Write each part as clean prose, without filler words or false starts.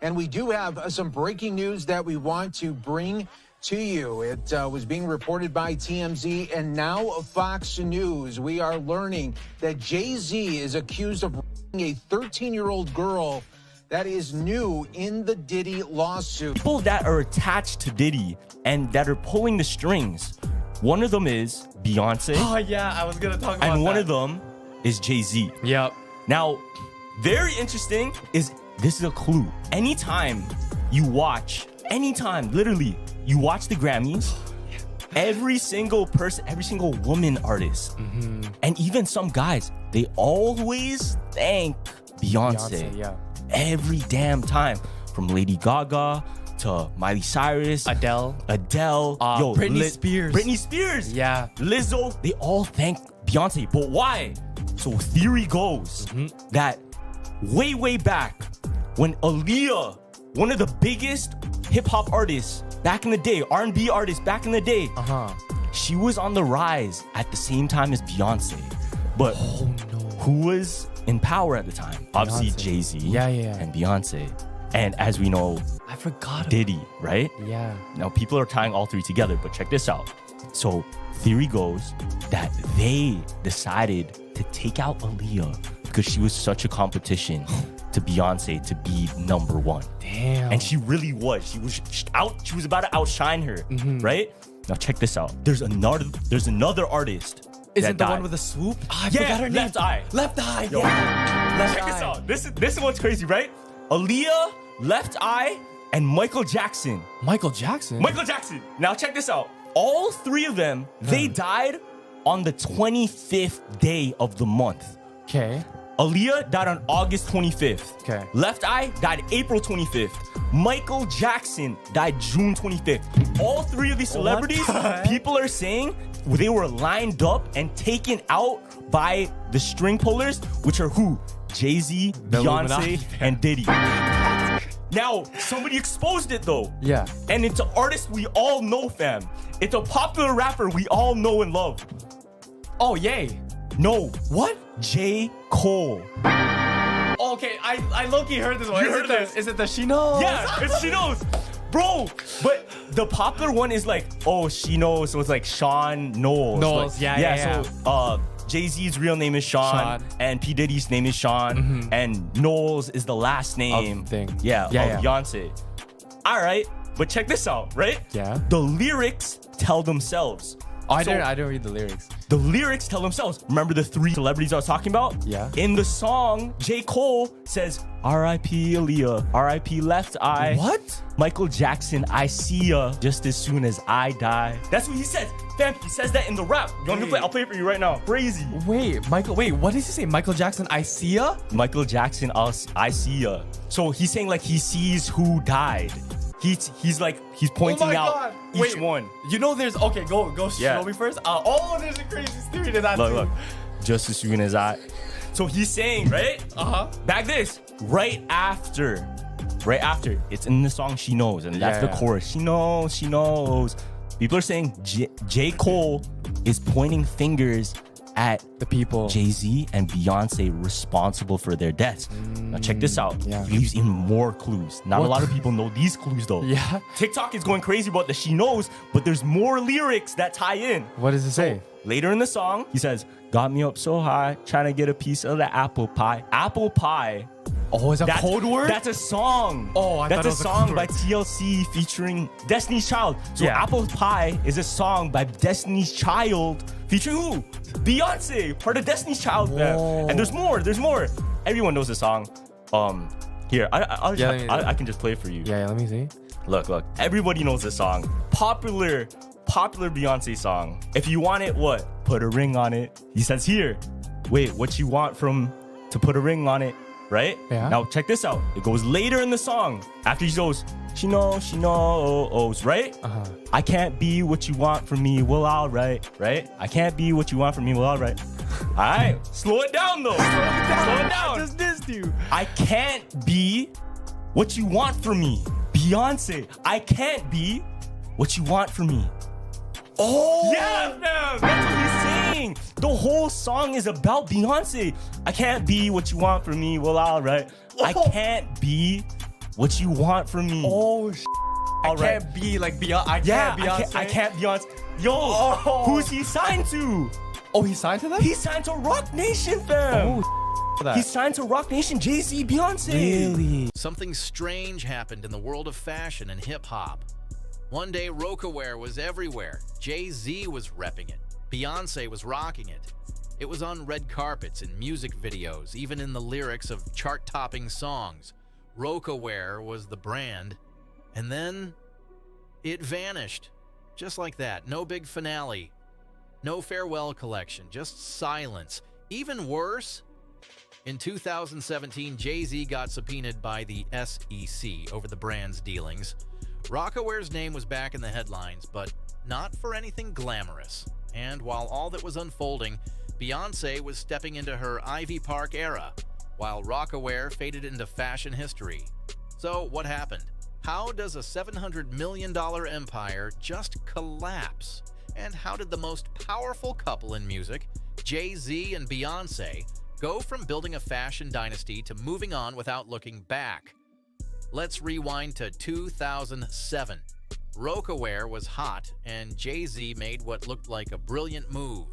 And we do have some breaking news that we want to bring to you. It was being reported by TMZ and now Fox News. We are learning that Jay-Z is accused of raping a 13-year-old girl. That is new in the Diddy lawsuit. People that are attached to Diddy and that are pulling the strings, one of them is Beyoncé. Oh, yeah, I was going to talk about that. And one of them is Jay-Z. Yep. Now, very interesting is this is a clue. Anytime you watch, literally, you watch the Grammys, every single person, every single woman artist, and even some guys, they always thank Beyonce. Yeah. Every damn time. From Lady Gaga to Miley Cyrus, Adele, Britney Spears, yeah, Lizzo, they all thank Beyonce. But why? So theory goes that way back when Aaliyah, one of the biggest hip-hop artists back in the day, R&B artists back in the day, she was on the rise at the same time as Beyonce. But who was in power at the time? Obviously Jay-Z and Beyonce. And as we know, I forgot Diddy, right? Yeah. Now people are tying all three together, but check this out. So theory goes that they decided to take out Aaliyah because she was such a competition to Beyonce to be number one. Damn. And she really was. She was about to outshine her, right? Now check this out. There's another artist. Isn't the one with the swoop? Oh, I forgot her name. Left Eye. Left Eye. Yo, check this out. This is what's crazy, right? Aaliyah, Left Eye, and Michael Jackson. Michael Jackson? Now check this out. All three of them, they died on the 25th day of the month. Okay. Aaliyah died on August 25th. Okay. Left Eye died April 25th. Michael Jackson died June 25th. All three of these celebrities, people are saying they were lined up and taken out by the string pullers, which are who? Jay-Z, Beyonce, and Diddy. Now, somebody exposed it though. Yeah. And it's an artist we all know, fam. It's a popular rapper we all know and love. Oh, yay. No. What? J. Cole. Okay, I low-key heard this one. You heard this? Is it the She Knows? Yeah, it's She Knows. Bro, but the popular one is like, oh, She Knows. So it's like Sean Knowles. Knowles, like, yeah. So Jay-Z's real name is Sean. And P. Diddy's name is Sean. And Knowles is the last name. Of Beyonce. All right, but check this out, right? Yeah. The lyrics tell themselves. Oh, I didn't read the lyrics. The lyrics tell themselves. Remember the three celebrities I was talking about? Yeah. In the song, J. Cole says, R.I.P. Aaliyah, R.I.P. Left Eye. What? Michael Jackson, I see ya just as soon as I die. That's what he says. Fam, he says that in the rap. You want me to play? I'll play it for you right now. Crazy. Wait, what did he say? Michael Jackson, I see ya? Michael Jackson, I see ya. So he's saying like he sees who died. He's pointing out each one. You know there's, okay, go show me first. There's a crazy theory to that too. Look, just as soon as I. So he's saying, right? Back this. Right after, it's in the song She Knows, and that's the chorus. She knows. People are saying J. Cole is pointing fingers at the people, Jay-Z and Beyonce, responsible for their deaths. Now check this out. Yeah. He leaves even more clues. Not a lot of people know these clues though. Yeah. TikTok is going crazy about the She Knows, but there's more lyrics that tie in. What does it say? Later in the song, he says, got me up so high, trying to get a piece of the apple pie. Apple pie. Oh, is that a code word? That's a song. Oh, I thought it was a song code by word. TLC featuring Destiny's Child. So Apple Pie is a song by Destiny's Child featuring who? Beyonce, part of Destiny's Child. And there's more. Everyone knows the song. Here, I can just play it for you. Yeah, let me see. Look. Everybody knows this song. Popular Beyonce song. If you want it, what? Put a ring on it. He says here. Wait, what you want to put a ring on it? Right? Yeah. Now check this out. It goes later in the song. After he goes, she knows, right? I can't be what you want from me. Well, all right? I can't be what you want from me. Well, all right. All right. Slow it down, though. Slow it down. I just dissed you. I can't be what you want from me. Beyonce, I can't be what you want from me. Oh! Yeah, fam! That's what he's saying. The whole song is about Beyonce. I can't be what you want from me. Well, all right. I can't be what you want from me. Oh, I right. can't be like Beyonce. I can't Beyonce. Yo, who's he signed to? Oh, he signed to them? He signed to Rock Nation, fam. Oh, he signed to Rock Nation, Jay-Z, Beyonce. Really? Something strange happened in the world of fashion and hip-hop. One day, Rocawear was everywhere. Jay-Z was repping it. Beyonce was rocking it. It was on red carpets and music videos, even in the lyrics of chart-topping songs. Rocawear was the brand. And then it vanished. Just like that. No big finale. No farewell collection. Just silence. Even worse, in 2017, Jay-Z got subpoenaed by the SEC over the brand's dealings. Rocawear's name was back in the headlines, but not for anything glamorous. And while all that was unfolding, Beyoncé was stepping into her Ivy Park era, while Rocawear faded into fashion history. So what happened? How does a $700 million empire just collapse? And how did the most powerful couple in music, Jay-Z and Beyoncé, go from building a fashion dynasty to moving on without looking back? Let's rewind to 2007. Rocawear was hot, and Jay-Z made what looked like a brilliant move.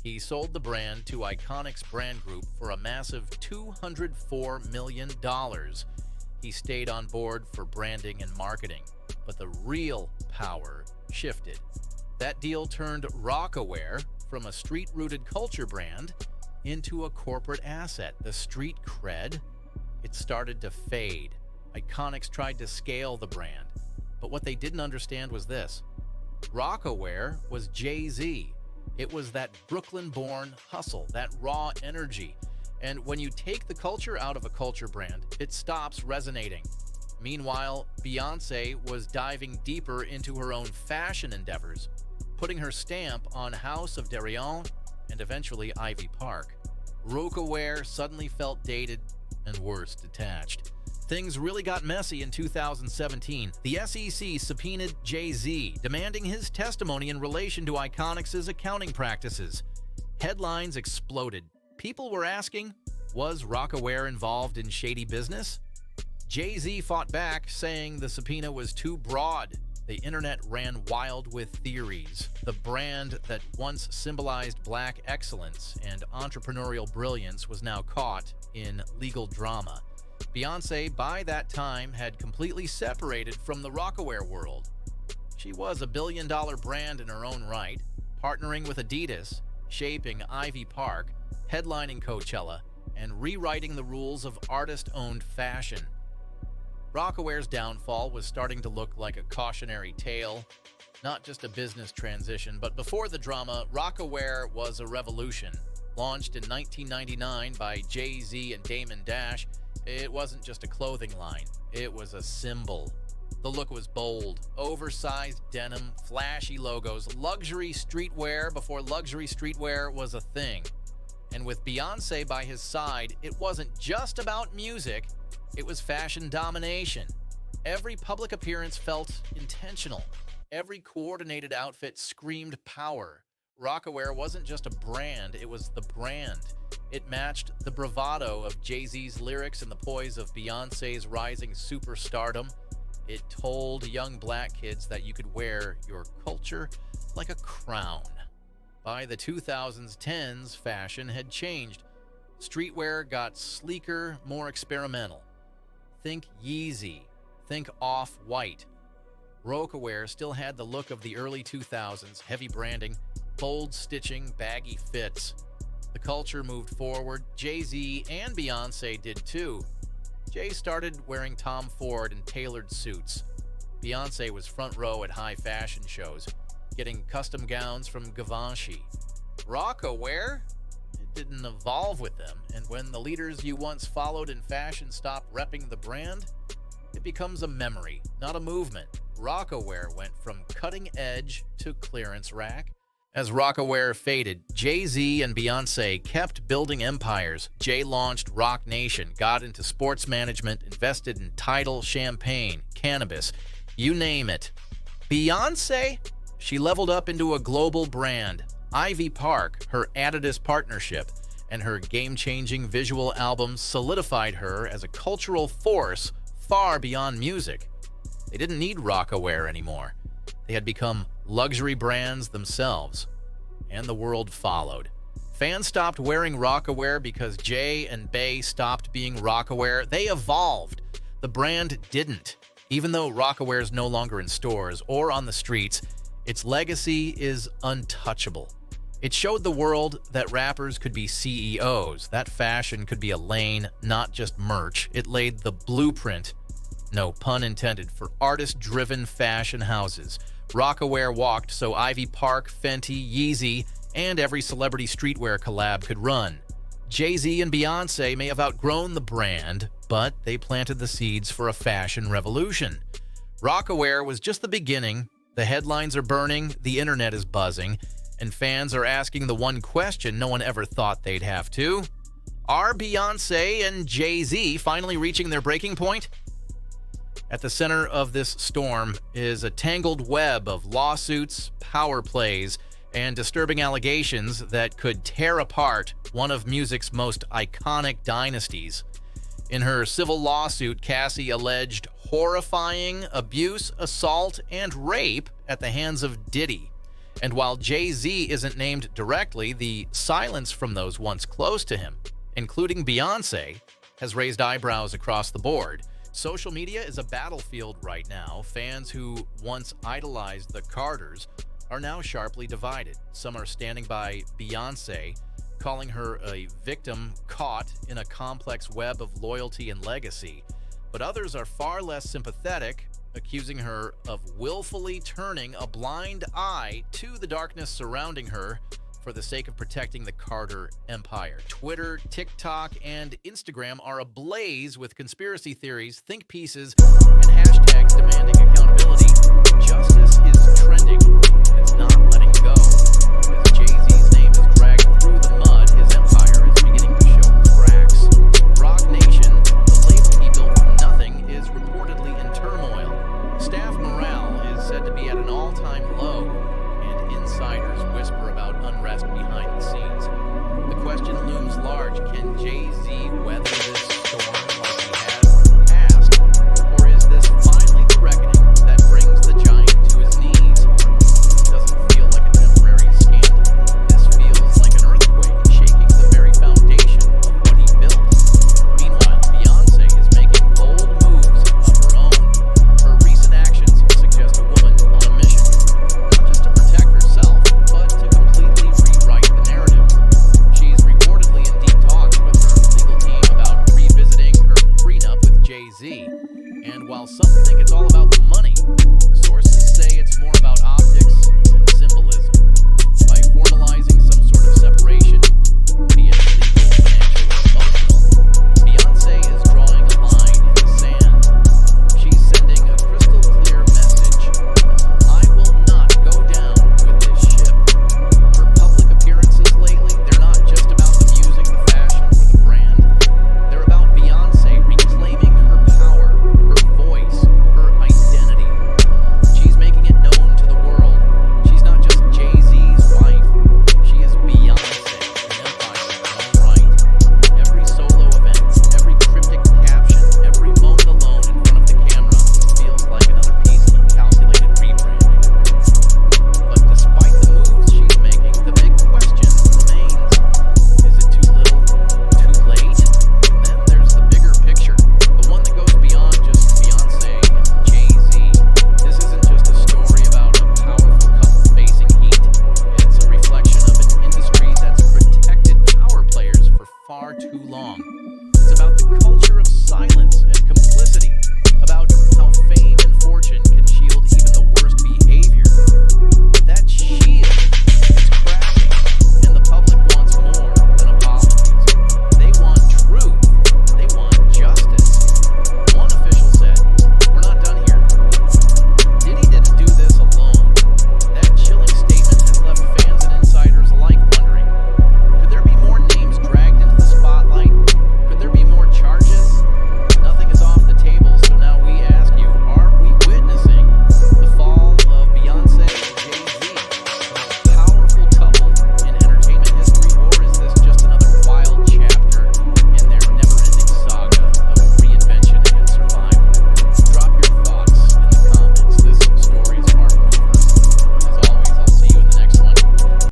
He sold the brand to Iconic's brand group for a massive $204 million. He stayed on board for branding and marketing, but the real power shifted. That deal turned Rocawear from a street-rooted culture brand into a corporate asset. The street cred, it started to fade. Iconics tried to scale the brand, but what they didn't understand was this. Rocawear was Jay-Z. It was that Brooklyn-born hustle, that raw energy. And when you take the culture out of a culture brand, it stops resonating. Meanwhile, Beyoncé was diving deeper into her own fashion endeavors, putting her stamp on House of Darion and eventually Ivy Park. Rocawear suddenly felt dated and worse, detached. Things really got messy in 2017. The SEC subpoenaed Jay-Z, demanding his testimony in relation to Iconic's accounting practices. Headlines exploded. People were asking, was Rocawear involved in shady business? Jay-Z fought back, saying the subpoena was too broad. The internet ran wild with theories. The brand that once symbolized black excellence and entrepreneurial brilliance was now caught in legal drama. Beyoncé, by that time, had completely separated from the Rocawear world. She was a billion-dollar brand in her own right, partnering with Adidas, shaping Ivy Park, headlining Coachella, and rewriting the rules of artist-owned fashion. Rocawear's downfall was starting to look like a cautionary tale, not just a business transition, but before the drama, Rocawear was a revolution. Launched in 1999 by Jay-Z and Damon Dash, it wasn't just a clothing line, it was a symbol. The look was bold, oversized denim, flashy logos, luxury streetwear before luxury streetwear was a thing. And with Beyoncé by his side, it wasn't just about music, it was fashion domination. Every public appearance felt intentional. Every coordinated outfit screamed power. Rocawear wasn't just a brand, it was the brand. It matched the bravado of Jay-Z's lyrics and the poise of Beyoncé's rising superstardom. It told young black kids that you could wear your culture like a crown. By the 2010s, fashion had changed. Streetwear got sleeker, more experimental. Think Yeezy, think Off-White. Rocawear still had the look of the early 2000s, heavy branding, bold stitching, baggy fits. The culture moved forward. Jay-Z and Beyoncé did too. Jay started wearing Tom Ford and tailored suits. Beyoncé was front row at high fashion shows, getting custom gowns from Givenchy. Rocawear? It didn't evolve with them, and when the leaders you once followed in fashion stop repping the brand, it becomes a memory, not a movement. Rocawear went from cutting edge to clearance rack. As Rocawear faded, Jay-Z and Beyoncé kept building empires. Jay launched Roc Nation, got into sports management, invested in Tidal, champagne, cannabis, you name it. Beyoncé? She leveled up into a global brand. Ivy Park, her Adidas partnership, and her game-changing visual albums solidified her as a cultural force far beyond music. They didn't need Rocawear anymore. They had become luxury brands themselves, and the world followed. Fans stopped wearing Rocawear because Jay and Bey stopped being Rocawear. They evolved. The brand didn't. Even though Rocawear is no longer in stores or on the streets, its legacy is untouchable. It showed the world that rappers could be CEOs, that fashion could be a lane, not just merch. It laid the blueprint, no pun intended, for artist-driven fashion houses. Rocawear walked so Ivy Park, Fenty, Yeezy, and every celebrity streetwear collab could run. Jay-Z and Beyoncé may have outgrown the brand, but they planted the seeds for a fashion revolution. Rocawear was just the beginning. The headlines are burning, the internet is buzzing, and fans are asking the one question no one ever thought they'd have to. Are Beyoncé and Jay-Z finally reaching their breaking point? At the center of this storm is a tangled web of lawsuits, power plays, and disturbing allegations that could tear apart one of music's most iconic dynasties. In her civil lawsuit, Cassie alleged horrifying abuse, assault, and rape at the hands of Diddy. And while Jay-Z isn't named directly, the silence from those once close to him, including Beyoncé, has raised eyebrows across the board. Social media is a battlefield right now. Fans who once idolized the Carters are now sharply divided. Some are standing by Beyoncé, calling her a victim caught in a complex web of loyalty and legacy. But others are far less sympathetic, accusing her of willfully turning a blind eye to the darkness surrounding her for the sake of protecting the Carter empire. Twitter, TikTok, and Instagram are ablaze with conspiracy theories, think pieces, and hashtags demanding accountability. Justice is trending. It's not letting go. As Jay-Z's name is dragged through the mud, his empire is beginning to show cracks. Roc Nation, the label he built from nothing, is reportedly in turmoil. Staff morale is said to be at an all-time low, and insiders whisper about unrest behind the scenes. The question looms large: can Jay-Z weather this storm like he has in the past? Or is this finally the reckoning that brings the giant to his knees? This doesn't feel like a temporary scandal. This feels like an earthquake shaking the very foundation of what he built. Meanwhile, Beyoncé is making bold moves of her own. Her recent actions suggest a woman on a mission, not just to protect herself, but to completely rewrite the narrative. She's reportedly in deep talks with her legal team about revisiting her prenup with Jay-Z. And while some think it's all about the money,